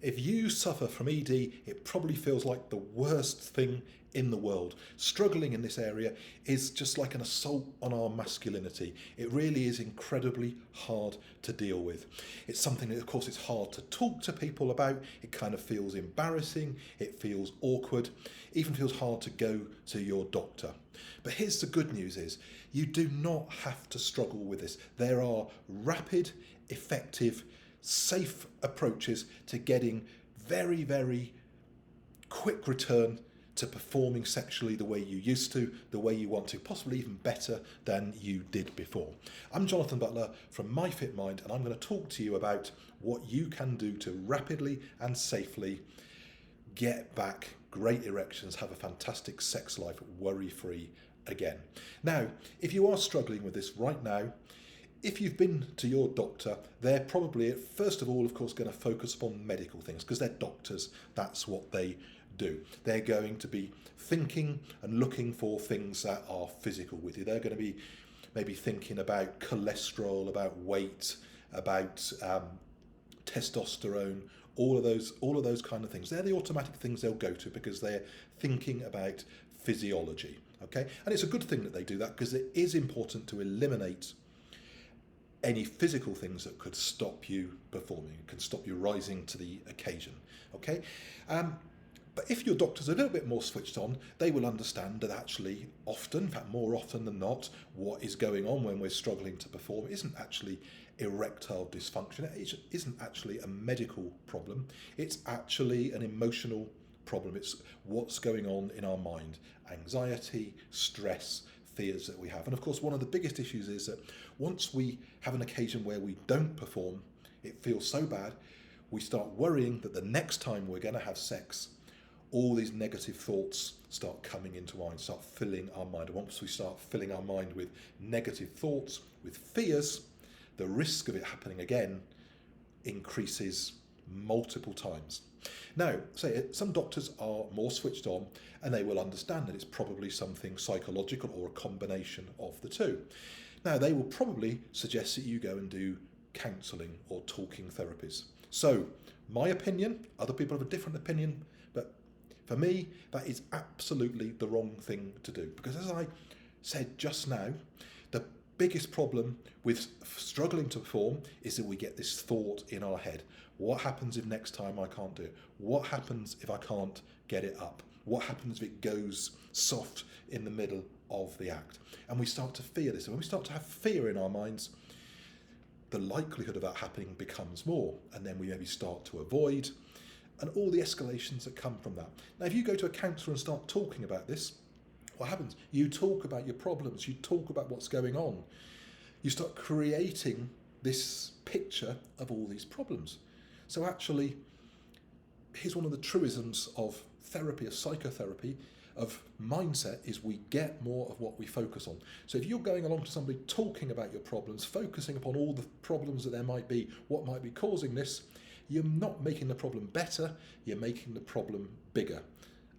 If you suffer from ED, it probably feels like the worst thing in the world. Struggling in this area is just like an assault on our masculinity. It really is incredibly hard to deal with. It's something that, of course, it's hard to talk to people about. It kind of feels embarrassing. It feels awkward. It even feels hard to go to your doctor. But here's the good news is you do not have to struggle with this. There are rapid, effective, safe approaches to getting very, very quick return to performing sexually the way you used to, the way you want to, possibly even better than you did before. I'm Jonathan Butler from My Fit Mind, and I'm going to talk to you about what you can do to rapidly and safely get back great erections, have a fantastic sex life, worry-free again. Now, if you are struggling with this right now, if you've been to your doctor, they're probably, first of all, of course, going to focus upon medical things because they're doctors. That's what they do. They're going to be thinking and looking for things that are physical with you. They're going to be maybe thinking about cholesterol, about weight, about testosterone, all of those kind of things. They're the automatic things they'll go to because they're thinking about physiology. Okay, and it's a good thing that they do that because it is important to eliminate any physical things that could stop you performing, can stop you rising to the occasion. Okay, but if your doctor's a little bit more switched on, they will understand that actually often, in fact more often than not, what is going on when we're struggling to perform isn't actually erectile dysfunction. It isn't actually a medical problem. It's actually an emotional problem. It's what's going on in our mind, anxiety, stress, fears that we have. And of course, one of the biggest issues is that once we have an occasion where we don't perform, it feels so bad, we start worrying that the next time we're going to have sex, all these negative thoughts start coming into our mind, start filling our mind. And once we start filling our mind with negative thoughts, with fears, the risk of it happening again increases multiple times. Now, say some doctors are more switched on and they will understand that it's probably something psychological or a combination of the two. Now, they will probably suggest that you go and do counselling or talking therapies. So, my opinion, other people have a different opinion, but for me, that is absolutely the wrong thing to do. Because as I said just now, the biggest problem with struggling to perform is that we get this thought in our head. What happens if next time I can't do it? What happens if I can't get it up? What happens if it goes soft in the middle of the act? And we start to fear this. And when we start to have fear in our minds, the likelihood of that happening becomes more. And then we maybe start to avoid, and all the escalations that come from that. Now, if you go to a counsellor and start talking about this, what happens? You talk about your problems, you talk about what's going on. You start creating this picture of all these problems. So actually, here's one of the truisms of therapy, of psychotherapy, of mindset, is we get more of what we focus on. So if you're going along to somebody talking about your problems, focusing upon all the problems that there might be, what might be causing this, you're not making the problem better, you're making the problem bigger.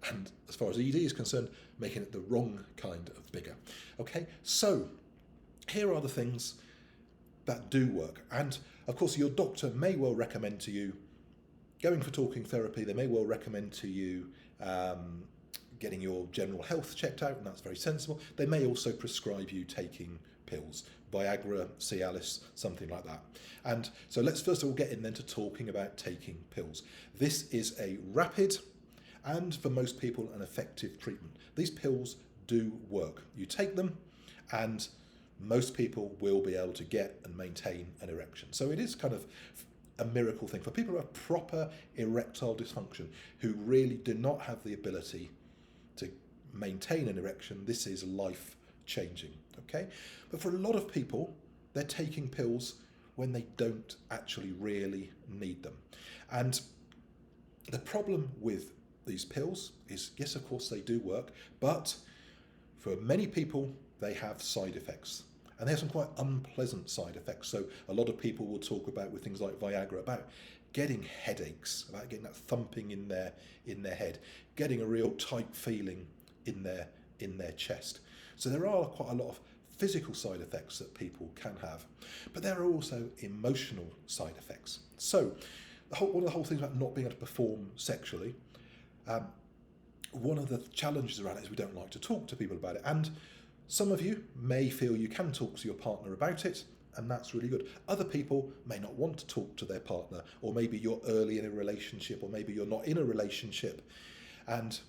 And as far as ED is concerned, making it the wrong kind of bigger. Okay, so here are the things that do work. And of course, your doctor may well recommend to you going for talking therapy. They may well recommend to you getting your general health checked out, and that's very sensible. They may also prescribe you taking pills, Viagra, Cialis, something like that. And so let's first of all get in then to talking about taking pills. This is a rapid and, for most people, an effective treatment. These pills do work. You take them and most people will be able to get and maintain an erection. So it is kind of a miracle thing for people who have proper erectile dysfunction, who really do not have the ability to maintain an erection. This is life changing. Okay, but for a lot of people, they're taking pills when they don't actually really need them. And the problem with these pills is, yes, of course they do work, but for many people they have side effects, and they have some quite unpleasant side effects. So a lot of people will talk about, with things like Viagra, about getting headaches, about getting that thumping in their head, getting a real tight feeling in their chest. So there are quite a lot of physical side effects that people can have, but there are also emotional side effects. So one of the whole things about not being able to perform sexually, one of the challenges around it is we don't like to talk to people about it. And some of you may feel you can talk to your partner about it, and that's really good. Other people may not want to talk to their partner, or maybe you're early in a relationship, or maybe you're not in a relationship, and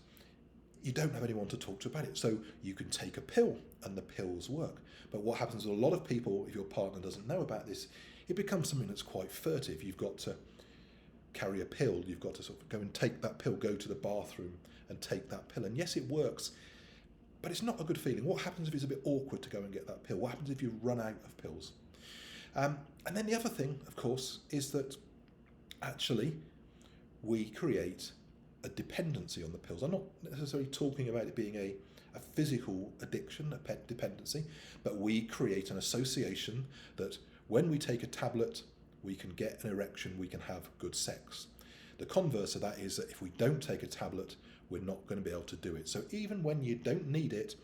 you don't have anyone to talk to about it. So you can take a pill, and the pills work. But what happens with a lot of people, if your partner doesn't know about this, it becomes something that's quite furtive. You've got to carry a pill, you've got to sort of go and take that pill, go to the bathroom and take that pill. And yes, it works, but it's not a good feeling. What happens if it's a bit awkward to go and get that pill? What happens if you run out of pills? And then the other thing, of course, is that actually we create a dependency on the pills. I'm not necessarily talking about it being a physical addiction, a pet dependency, but we create an association that when we take a tablet, we can get an erection, we can have good sex. The converse of that is that if we don't take a tablet, we're not going to be able to do it. So even when you don't need it,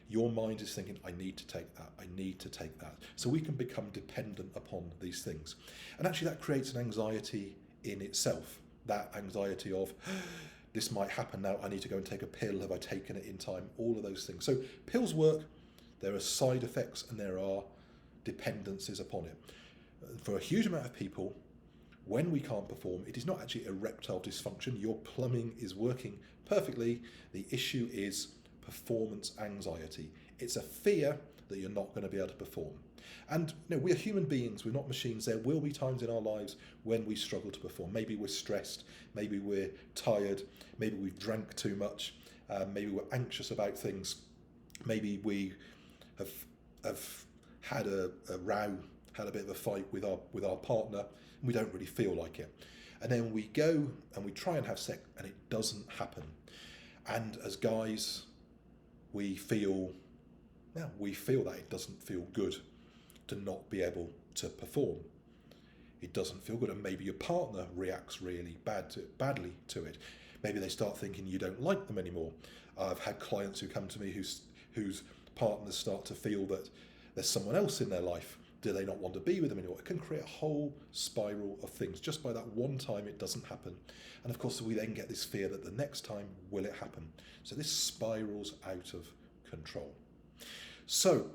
your mind is thinking, I need to take that, I need to take that. So we can become dependent upon these things. And actually that creates an anxiety in itself. That anxiety of, this might happen now, I need to go and take a pill, have I taken it in time? All of those things. So pills work, there are side effects and there are dependencies upon it. For a huge amount of people, when we can't perform, it is not actually erectile dysfunction. Your plumbing is working perfectly. The issue is performance anxiety. It's a fear that you're not going to be able to perform. And we're human beings, we're not machines. There will be times in our lives when we struggle to perform. Maybe we're stressed, maybe we're tired, maybe we've drank too much, maybe we're anxious about things, maybe we have had a row, had a bit of a fight with our partner, and we don't really feel like it. And then we go and we try and have sex and it doesn't happen. And as guys, we feel that it doesn't feel good to not be able to perform. It doesn't feel good, and maybe your partner reacts really badly to it. Maybe they start thinking you don't like them anymore. I've had clients who come to me whose partners start to feel that there's someone else in their life. Do they not want to be with them anymore? It can create a whole spiral of things. Just by that one time it doesn't happen. And of course we then get this fear that the next time, will it happen? So this spirals out of control. So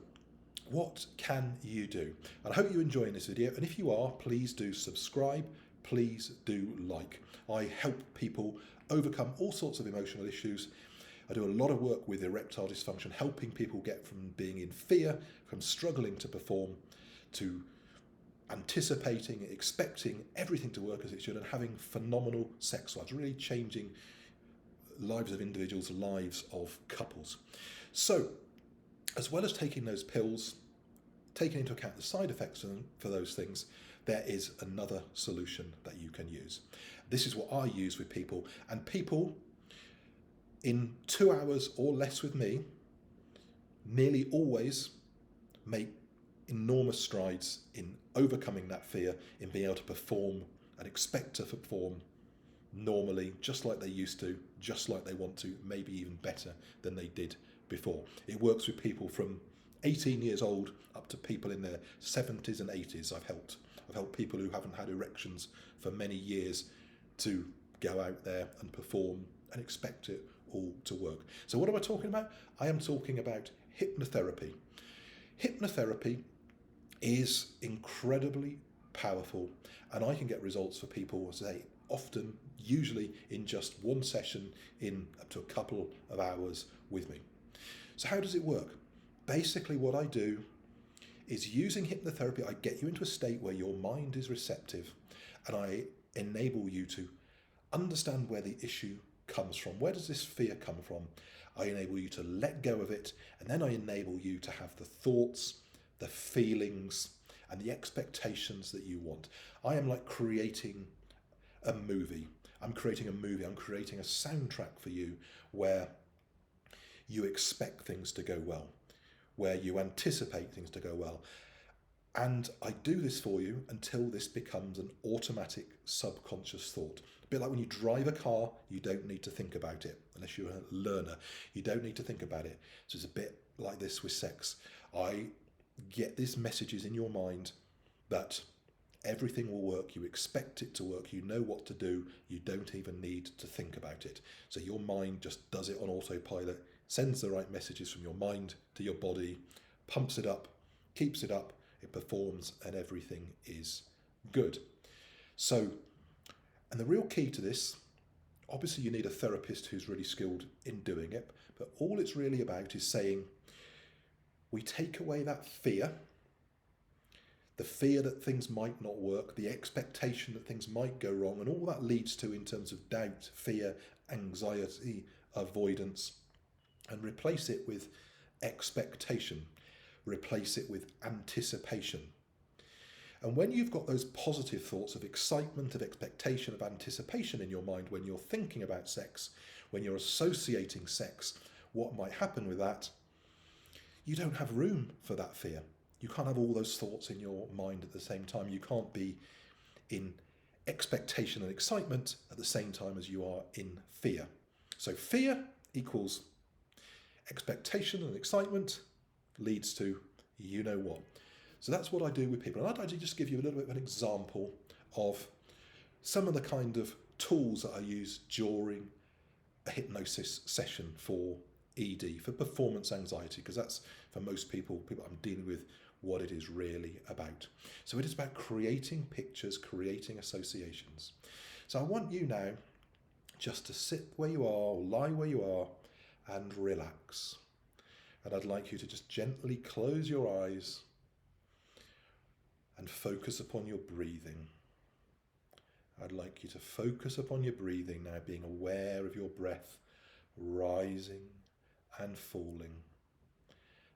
what can you do? And I hope you're enjoying this video, and if you are, please do subscribe, please do like. I help people overcome all sorts of emotional issues. I do a lot of work with erectile dysfunction, helping people get from being in fear, from struggling to perform, to anticipating, expecting everything to work as it should, and having phenomenal sex lives, really changing lives of individuals, lives of couples. So, as well as taking those pills, taking into account the side effects for those things, there is another solution that you can use. This is what I use with people, and people in 2 hours or less with me nearly always make enormous strides in overcoming that fear, in being able to perform and expect to perform normally, just like they used to, just like they want to, maybe even better than they did before. It works with people from 18 years old up to people in their 70s and 80s. I've helped people who haven't had erections for many years to go out there and perform and expect it all to work. So what am I talking about? I am talking about hypnotherapy. Hypnotherapy is incredibly powerful, and I can get results for people, as I say, often, usually in just one session, in up to a couple of hours with me. So how does it work? Basically what I do is, using hypnotherapy, I get you into a state where your mind is receptive, and I enable you to understand where the issue comes from. Where does this fear come from? I enable you to let go of it, and then I enable you to have the thoughts, the feelings, and the expectations that you want. I am like creating a movie. I'm creating a soundtrack for you where you expect things to go well, where you anticipate things to go well. And I do this for you until this becomes an automatic subconscious thought. A bit like when you drive a car, you don't need to think about it unless you're a learner. You don't need to think about it. So it's a bit like this with sex. I get these messages in your mind that Everything will work. You expect it to work. You know what to do. You don't even need to think about it. So your mind just does it on autopilot, sends the right messages from your mind to your body, pumps it up, keeps it up, it performs, and everything is good. So, and the real key to this, obviously you need a therapist who's really skilled in doing it, but all it's really about is saying, we take away that fear, the fear that things might not work, the expectation that things might go wrong, and all that leads to in terms of doubt, fear, anxiety, avoidance, and replace it with expectation, replace it with anticipation. And when you've got those positive thoughts of excitement, of expectation, of anticipation in your mind when you're thinking about sex, when you're associating sex, what might happen with that, you don't have room for that fear. You can't have all those thoughts in your mind at the same time. You can't be in expectation and excitement at the same time as you are in fear. So fear equals expectation and excitement leads to you know what. So that's what I do with people. And I'd like to just give you a little bit of an example of some of the kind of tools that I use during a hypnosis session for ED, for performance anxiety, because that's, for most people I'm dealing with, what it is really about. So it is about creating pictures, creating associations. So I want you now just to sit where you are, or lie where you are, and relax. And I'd like you to just gently close your eyes and focus upon your breathing. I'd like you to focus upon your breathing now, being aware of your breath rising and falling.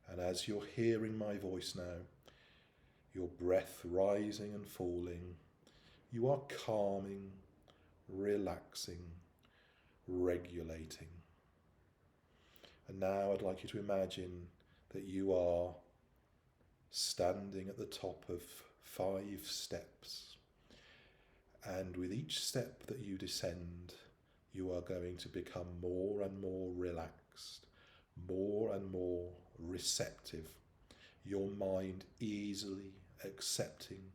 And as you're hearing my voice now, your breath rising and falling, you are calming, relaxing, regulating. And now I'd like you to imagine that you are standing at the top of 5 steps. And with each step that you descend, you are going to become more and more relaxed, more and more receptive. Your mind easily accepting,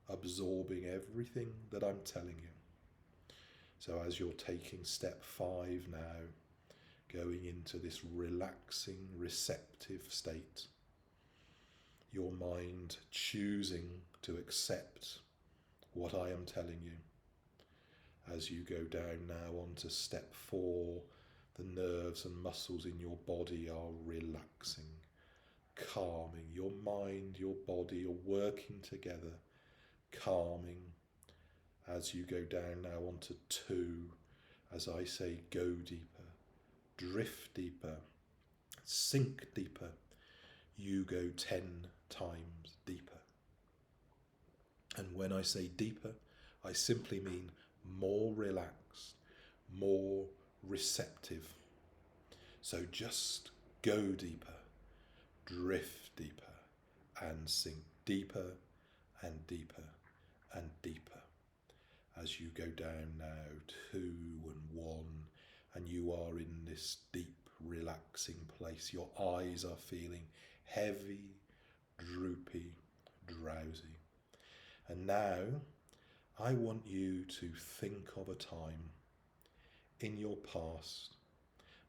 absorbing everything that I'm telling you. So as you're taking step 5 now, going into this relaxing, receptive state, your mind choosing to accept what I am telling you. As you go down now onto step 4, the nerves and muscles in your body are relaxing, calming. Your mind, your body are working together, calming. As you go down now onto 2, as I say, go deeper, drift deeper, sink deeper, you go 10 times deeper. And when I say deeper, I simply mean more relaxed, more receptive. So just go deeper, drift deeper, and sink deeper and deeper and deeper. As you go down now, 2 and 1, and you are in this deep, relaxing place. Your eyes are feeling heavy, droopy, drowsy. And now I want you to think of a time in your past.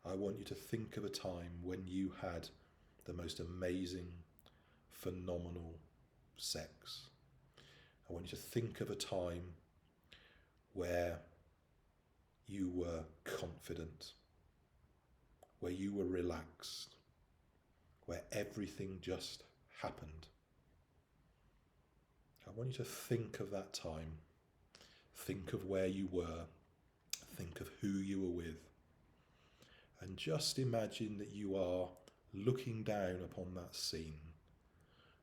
I want you to think of a time when you had the most amazing, phenomenal sex. I want you to think of a time where you were confident, where you were relaxed, where everything just happened. I want you to think of that time. Think of where you were. Think of who you were with. And just imagine that you are looking down upon that scene.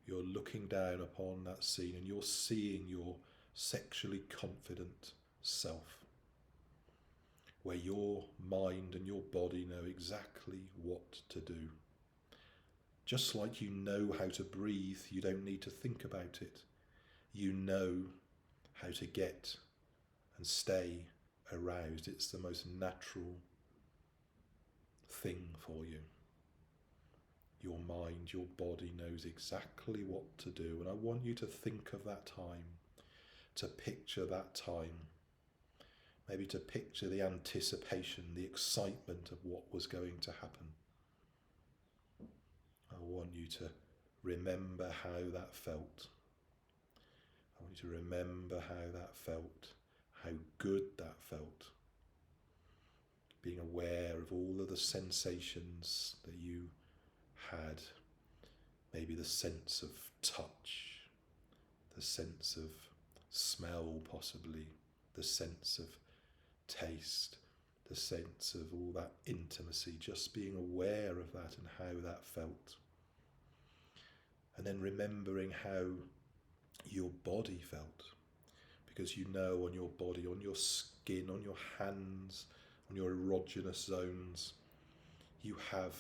You're looking down upon that scene and you're seeing your sexually confident self, where your mind and your body know exactly what to do. Just like you know how to breathe, you don't need to think about it. You know how to get and stay aroused. It's the most natural thing for you. Your mind, your body knows exactly what to do. And I want you to think of that time. to picture that time, maybe to picture the anticipation, the excitement of what was going to happen. I want you to remember how that felt. I want you to remember how that felt, how good that felt. Being aware of all of the sensations that you had, maybe the sense of touch, the sense of smell possibly, the sense of taste, the sense of all that intimacy, just being aware of that and how that felt. And then remembering how your body felt, because you know on your body, on your skin, on your hands, on your erogenous zones, you have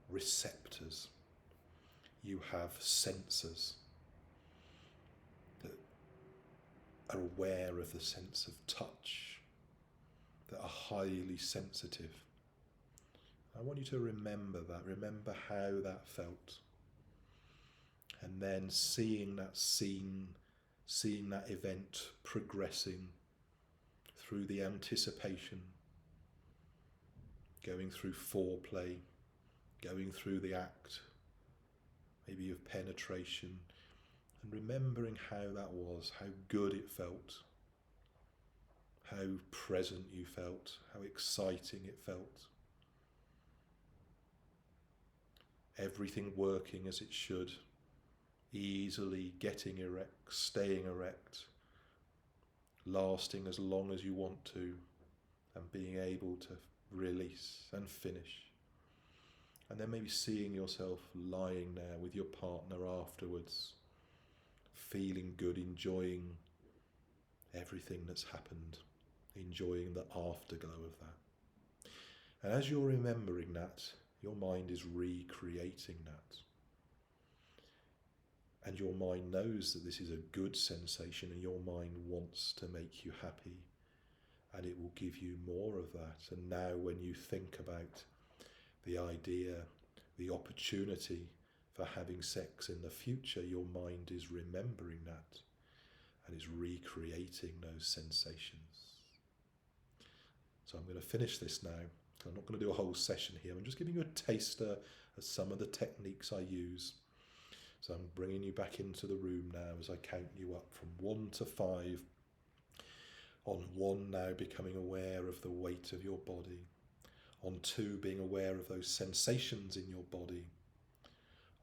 receptors, you have sensors that are aware of the sense of touch, that are highly sensitive. I want you to remember that, remember how that felt. And then seeing that scene, seeing that event progressing through the anticipation, going through foreplay, going through the act, maybe of penetration, and remembering how that was, how good it felt, how present you felt, how exciting it felt. Everything working as it should, easily getting erect, staying erect, lasting as long as you want to, and being able to release and finish. And then maybe seeing yourself lying there with your partner afterwards, feeling good, enjoying everything that's happened, enjoying the afterglow of that. And as you're remembering that, your mind is recreating that. And your mind knows that this is a good sensation, and your mind wants to make you happy, and it will give you more of that. And now when you think about the idea, the opportunity for having sex in the future, your mind is remembering that and is recreating those sensations. So I'm going to finish this now. I'm not going to do a whole session here. I'm just giving you a taster of some of the techniques I use. So I'm bringing you back into the room now as I count you up from 1 to 5. On 1 now, becoming aware of the weight of your body. On 2, being aware of those sensations in your body.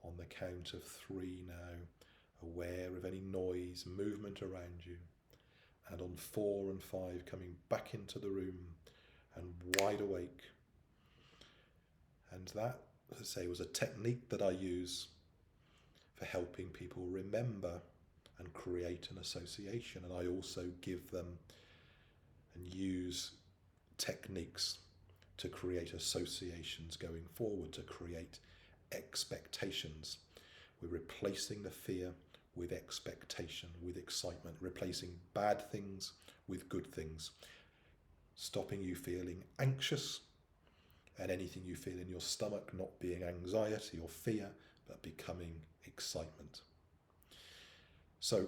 On the count of 3 now, aware of any noise, movement around you. And on 4 and 5, coming back into the room and wide awake. And that, as I say, was a technique that I use for helping people remember and create an association. And I also give them and use techniques to create associations going forward, to create expectations. We're replacing the fear with expectation, with excitement, replacing bad things with good things, stopping you feeling anxious, and anything you feel in your stomach not being anxiety or fear, but becoming excitement. So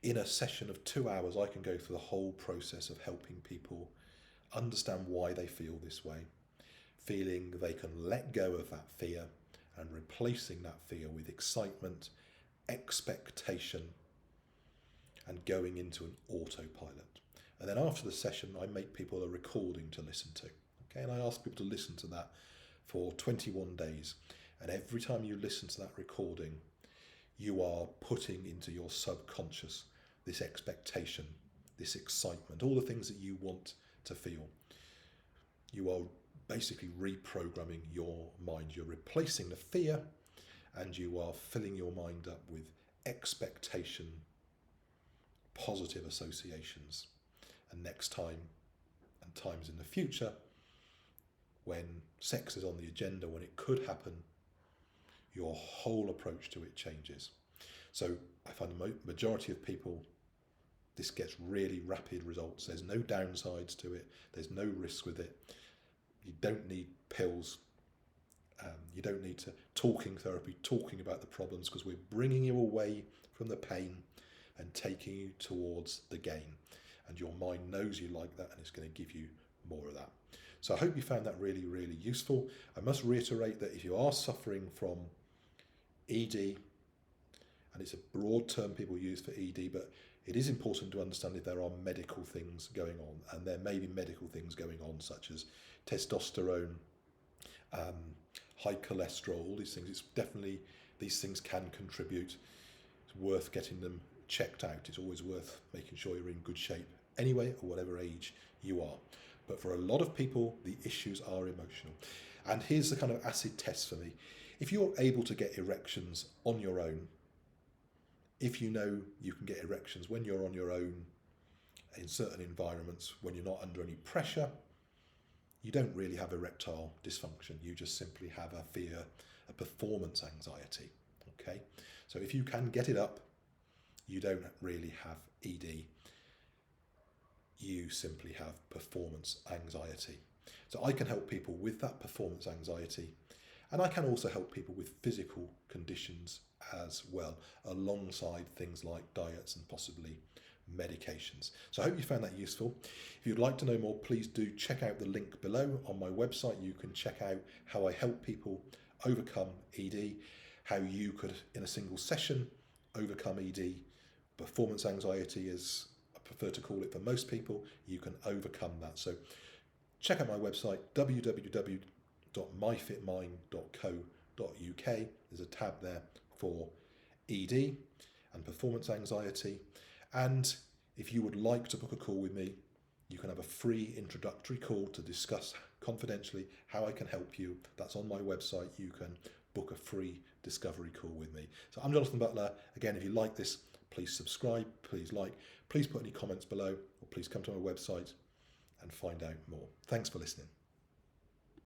in a session of 2 hours, I can go through the whole process of helping people understand why they feel this way, feeling they can let go of that fear and replacing that fear with excitement, expectation, and going into an autopilot. And then after the session, I make people a recording to listen to. Okay, and I ask people to listen to that for 21 days. And every time you listen to that recording, you are putting into your subconscious this expectation, this excitement, all the things that you want to feel. You are basically reprogramming your mind. You're replacing the fear and you are filling your mind up with expectation, positive associations. And next time, and times in the future, when sex is on the agenda, when it could happen, your whole approach to it changes. So I find the majority of people, this gets really rapid results. There's no downsides to it. There's no risk with it. You don't need pills. You don't need talking therapy, talking about the problems, because we're bringing you away from the pain and taking you towards the gain. And your mind knows you like that and it's going to give you more of that. So I hope you found that really, really useful. I must reiterate that if you are suffering from ED, and it's a broad term people use for ED, but it is important to understand if there are medical things going on, and there may be medical things going on such as testosterone, high cholesterol, all these things. It's definitely, these things can contribute. It's worth getting them checked out. It's always worth making sure you're in good shape anyway, at whatever age you are. But for a lot of people, the issues are emotional. And here's the kind of acid test for me. If you're able to get erections on your own, if you know you can get erections when you're on your own in certain environments, when you're not under any pressure, you don't really have erectile dysfunction. You just simply have a fear, a performance anxiety. Okay? So if you can get it up, you don't really have ED. You simply have performance anxiety. So I can help people with that performance anxiety, and I can also help people with physical conditions as well, alongside things like diets and possibly medications. So I hope you found that useful. If you'd like to know more, please do check out the link below on my website. You can check out how I help people overcome ED, how you could, in a single session, overcome ED. Performance anxiety, as I prefer to call it for most people, you can overcome that. So check out my website, www.myfitmind.co.uk. There's a tab there for ED and performance anxiety. And if you would like to book a call with me, you can have a free introductory call to discuss confidentially how I can help you. That's on my website. You can book a free discovery call with me. So I'm Jonathan Butler. Again, if you like this, please subscribe, please like, please put any comments below, or please come to my website and find out more. Thanks for listening.